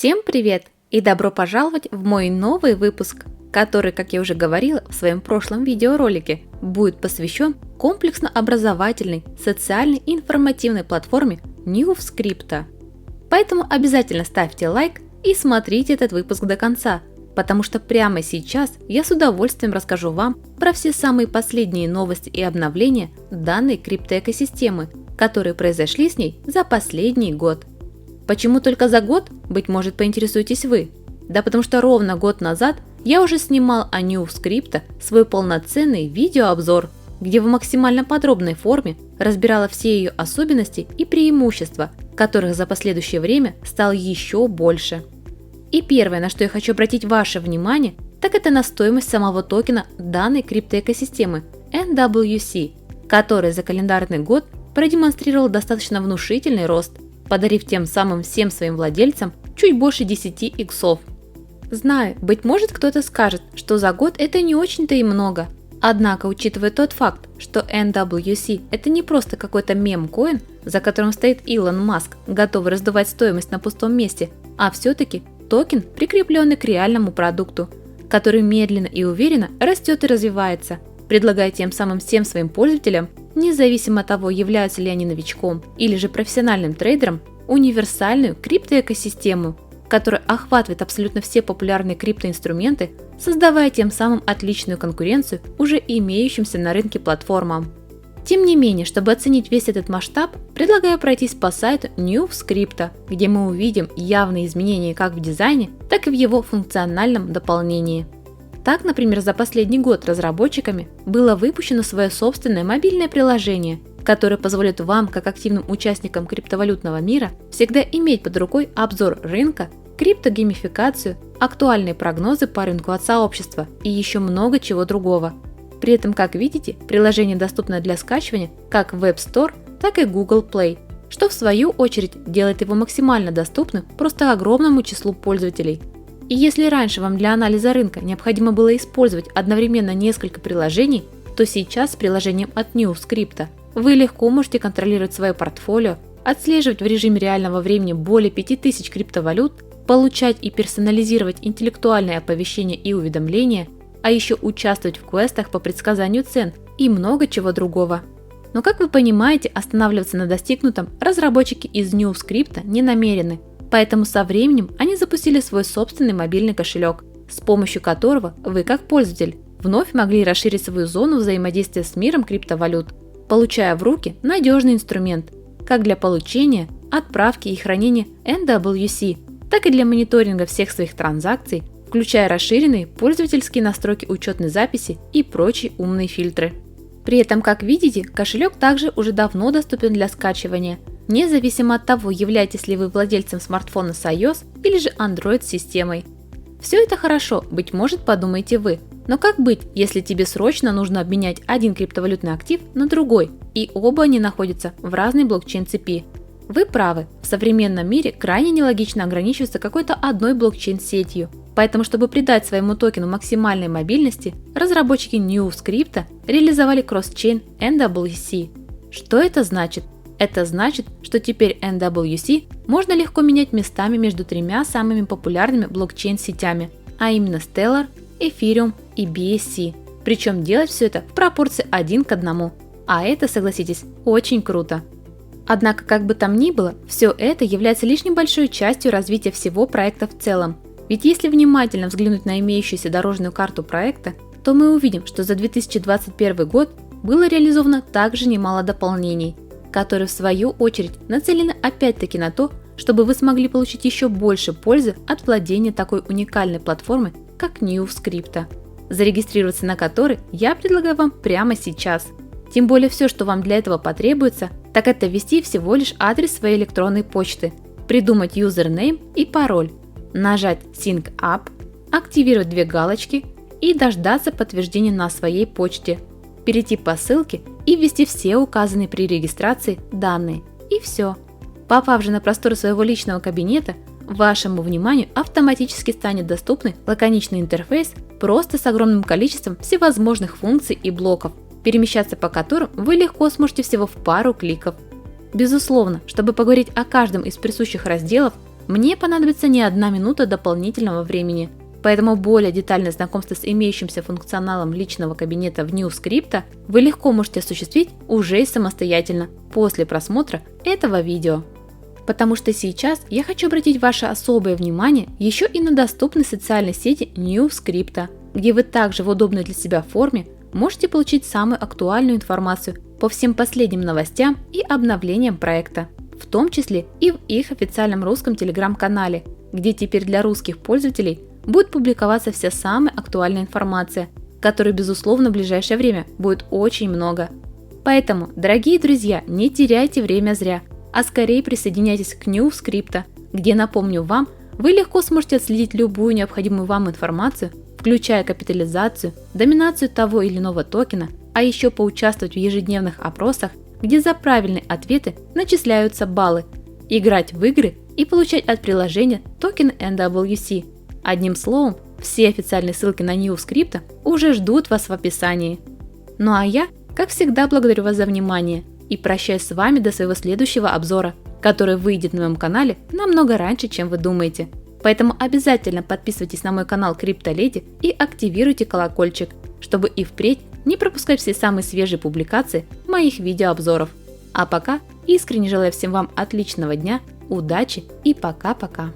Всем привет и добро пожаловать в мой новый выпуск, который, как я уже говорила в своем прошлом видеоролике, будет посвящен комплексно-образовательной, социальной и информативной платформе NewsCrypto. Поэтому обязательно ставьте лайк и смотрите этот выпуск до конца, потому что прямо сейчас я с удовольствием расскажу вам про все самые последние новости и обновления данной криптоэкосистемы, которые произошли с ней за последний год. Почему только за год, быть может, поинтересуетесь вы? Да потому что ровно год назад я уже снимал о NewsCrypto свой полноценный видеообзор, где в максимально подробной форме разбирала все ее особенности и преимущества, которых за последующее время стало еще больше. И первое, на что я хочу обратить ваше внимание, так это на стоимость самого токена данной криптоэкосистемы NWC, который за календарный год продемонстрировал достаточно внушительный рост, подарив тем самым всем своим владельцам чуть больше 10 иксов. Знаю, быть может, кто-то скажет, что за год это не очень-то и много. Однако, учитывая тот факт, что NWC это не просто какой-то мем-коин, за которым стоит Илон Маск, готовый раздувать стоимость на пустом месте, а все-таки токен, прикрепленный к реальному продукту, который медленно и уверенно растет и развивается, предлагая тем самым всем своим пользователям, независимо от того, являются ли они новичком или же профессиональным трейдером, универсальную криптоэкосистему, которая охватывает абсолютно все популярные криптоинструменты, создавая тем самым отличную конкуренцию уже имеющимся на рынке платформам. Тем не менее, чтобы оценить весь этот масштаб, предлагаю пройтись по сайту NewsCrypto, где мы увидим явные изменения как в дизайне, так и в его функциональном дополнении. Так, например, за последний год разработчиками было выпущено свое собственное мобильное приложение, которое позволит вам, как активным участникам криптовалютного мира, всегда иметь под рукой обзор рынка, криптогеймификацию, актуальные прогнозы по рынку от сообщества и еще много чего другого. При этом, как видите, приложение доступно для скачивания как в App Store, так и Google Play, что в свою очередь делает его максимально доступным просто огромному числу пользователей. И если раньше вам для анализа рынка необходимо было использовать одновременно несколько приложений, то сейчас с приложением от NewsCrypto вы легко можете контролировать свое портфолио, отслеживать в режиме реального времени более 5000 криптовалют, получать и персонализировать интеллектуальные оповещения и уведомления, а еще участвовать в квестах по предсказанию цен и много чего другого. Но, как вы понимаете, останавливаться на достигнутом разработчики из NewsCrypto не намерены. Поэтому со временем они запустили свой собственный мобильный кошелек, с помощью которого вы, как пользователь, вновь могли расширить свою зону взаимодействия с миром криптовалют, получая в руки надежный инструмент, как для получения, отправки и хранения NWC, так и для мониторинга всех своих транзакций, включая расширенные пользовательские настройки учетной записи и прочие умные фильтры. При этом, как видите, кошелек также уже давно доступен для скачивания, независимо от того, являетесь ли вы владельцем смартфона с iOS или же Android-системой. Все это хорошо, быть может, подумаете вы, но как быть, если тебе срочно нужно обменять один криптовалютный актив на другой, и оба они находятся в разной блокчейн-цепи? Вы правы, в современном мире крайне нелогично ограничиваться какой-то одной блокчейн-сетью, поэтому, чтобы придать своему токену максимальной мобильности, разработчики NewsCrypto реализовали кросс-чейн NWC. Что это значит? Это значит, что теперь NWC можно легко менять местами между тремя самыми популярными блокчейн-сетями, а именно Stellar, Ethereum и BSC. Причем делать все это в пропорции 1 к 1. А это, согласитесь, очень круто. Однако, как бы там ни было, все это является лишь небольшой частью развития всего проекта в целом. Ведь если внимательно взглянуть на имеющуюся дорожную карту проекта, то мы увидим, что за 2021 год было реализовано также немало дополнений, которые в свою очередь нацелены опять-таки на то, чтобы вы смогли получить еще больше пользы от владения такой уникальной платформой, как NewsCrypto, зарегистрироваться на которой я предлагаю вам прямо сейчас. Тем более все, что вам для этого потребуется, так это ввести всего лишь адрес своей электронной почты, придумать юзернейм и пароль, нажать Sync Up, активировать две галочки и дождаться подтверждения на своей почте, перейти по ссылке и ввести все указанные при регистрации данные. И все. Попав же на просторы своего личного кабинета, вашему вниманию автоматически станет доступный лаконичный интерфейс просто с огромным количеством всевозможных функций и блоков, перемещаться по которым вы легко сможете всего в пару кликов. Безусловно, чтобы поговорить о каждом из присущих разделов, мне понадобится не 1 минута дополнительного времени. Поэтому более детальное знакомство с имеющимся функционалом личного кабинета в NewScript вы легко можете осуществить уже самостоятельно после просмотра этого видео. Потому что сейчас я хочу обратить ваше особое внимание еще и на доступной социальной сети NewScript, где вы также в удобной для себя форме можете получить самую актуальную информацию по всем последним новостям и обновлениям проекта, в том числе и в их официальном русском телеграм-канале, где теперь для русских пользователей будет публиковаться вся самая актуальная информация, которой, безусловно, в ближайшее время будет очень много. Поэтому, дорогие друзья, не теряйте время зря, а скорее присоединяйтесь к NewScript, где, напомню вам, вы легко сможете отследить любую необходимую вам информацию, включая капитализацию, доминацию того или иного токена, а еще поучаствовать в ежедневных опросах, где за правильные ответы начисляются баллы, играть в игры и получать от приложения токен NWC. Одним словом, все официальные ссылки на NewScript уже ждут вас в описании. Ну а я, как всегда, благодарю вас за внимание и прощаюсь с вами до своего следующего обзора, который выйдет на моем канале намного раньше, чем вы думаете. Поэтому обязательно подписывайтесь на мой канал CryptoLady и активируйте колокольчик, чтобы и впредь не пропускать все самые свежие публикации моих видеообзоров. А пока искренне желаю всем вам отличного дня, удачи и пока-пока.